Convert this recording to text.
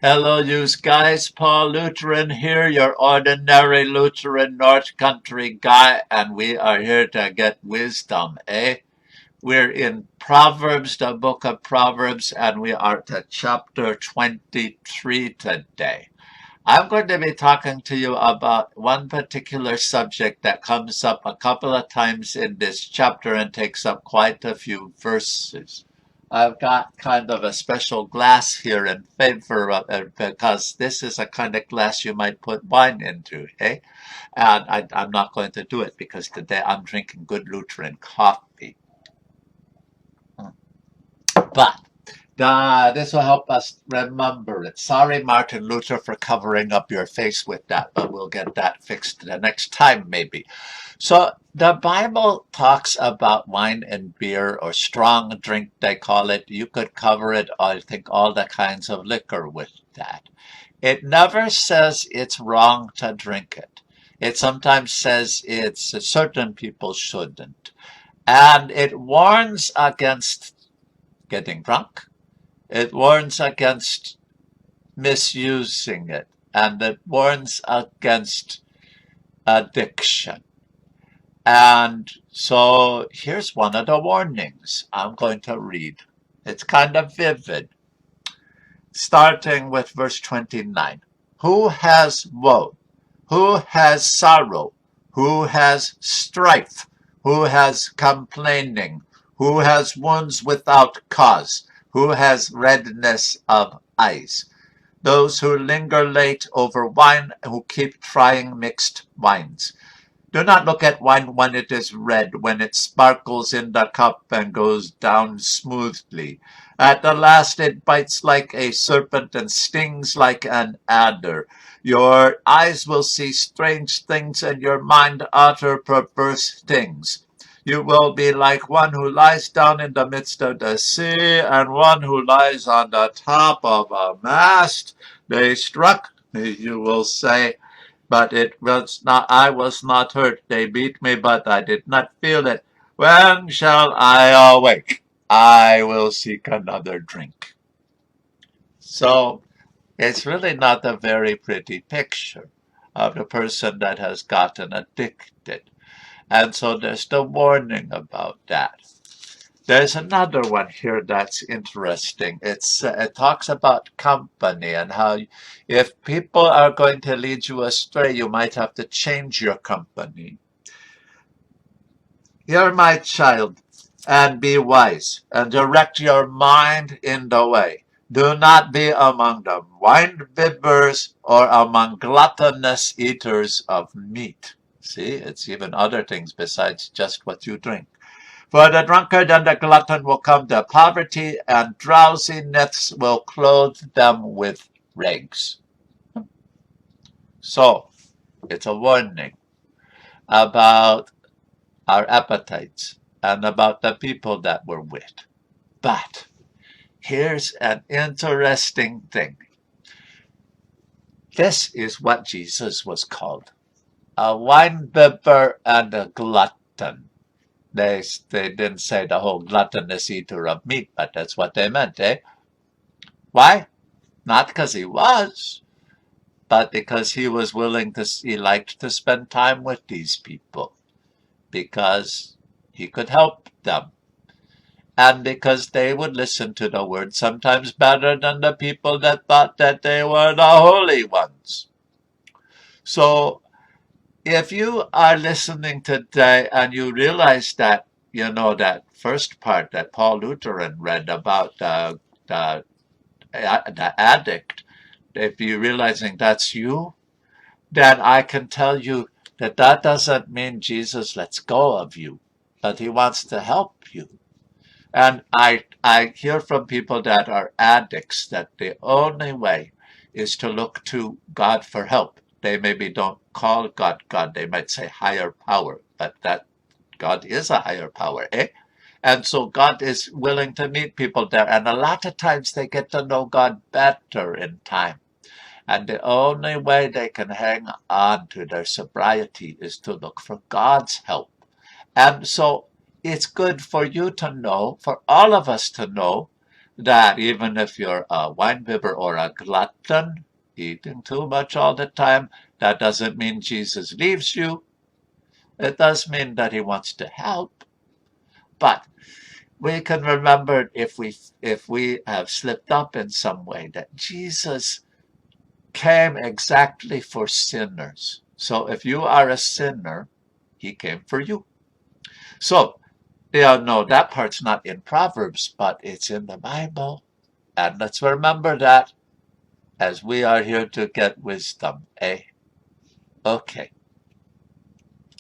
Hello, you guys. Paul Lutheran here, your ordinary Lutheran North Country guy, and we are here to get wisdom, eh? We're in Proverbs, the book of Proverbs, and we are to chapter 23 today. I'm going to be talking to you about one particular subject that comes up a couple of times in this chapter and takes up quite a few verses. I've got kind of a special glass here in favor of it because this is a kind of glass you might put wine into, eh? And I'm not going to do it because today I'm drinking good Lutheran coffee. But this will help us remember it. Sorry, Martin Luther, for covering up your face with that, but we'll get that fixed the next time, maybe. So the Bible talks about wine and beer, or strong drink, they call it. You could cover it, I think, all the kinds of liquor with that. It never says it's wrong to drink it. It sometimes says certain people shouldn't. And it warns against getting drunk. It warns against misusing it, and it warns against addiction. And so here's one of the warnings I'm going to read. It's kind of vivid, starting with verse 29. Who has woe? Who has sorrow? Who has strife? Who has complaining? Who has wounds without cause? Who has redness of eyes? Those who linger late over wine, who keep trying mixed wines. Do not look at wine when it is red, when it sparkles in the cup and goes down smoothly. At the last it bites like a serpent and stings like an adder. Your eyes will see strange things and your mind utter perverse things. You will be like one who lies down in the midst of the sea and one who lies on the top of a mast. They struck me, you will say, but it was not, I was not hurt. They beat me, but I did not feel it. When shall I awake? I will seek another drink. So it's really not a very pretty picture of the person that has gotten addicted. And so there's the warning about that. There's another one here that's interesting. It talks about company and how if people are going to lead you astray, you might have to change your company. Hear my child, and be wise, and direct your mind in the way. Do not be among the wine bibbers or among gluttonous eaters of meat. See, it's even other things besides just what you drink. For the drunkard and the glutton will come to poverty, and drowsiness will clothe them with rags. So, it's a warning about our appetites and about the people that we're with. But here's an interesting thing. This is what Jesus was called, a wine bibber and a glutton. They didn't say the whole gluttonous eater of meat, but that's what they meant, eh? Why? Not because he was, but because he liked to spend time with these people, because he could help them, and because they would listen to the word sometimes better than the people that thought that they were the holy ones. So if you are listening today and you realize that, that first part that Paul Lutheran read about the addict, if you're realizing that's you, then I can tell you that doesn't mean Jesus lets go of you, but he wants to help you. And I hear from people that are addicts that the only way is to look to God for help. They maybe don't call God God. They might say higher power, but that God is a higher power, eh? And so God is willing to meet people there. And a lot of times they get to know God better in time. And the only way they can hang on to their sobriety is to look for God's help. And so it's good for you to know, for all of us to know, that even if you're a wine bibber or a glutton, eating too much all the time, that doesn't mean Jesus leaves you. It does mean that he wants to help. But we can remember if we have slipped up in some way that Jesus came exactly for sinners. So if you are a sinner, he came for you. So, yeah, no, that part's not in Proverbs, but it's in the Bible. And let's remember that as we are here to get wisdom, eh? Okay.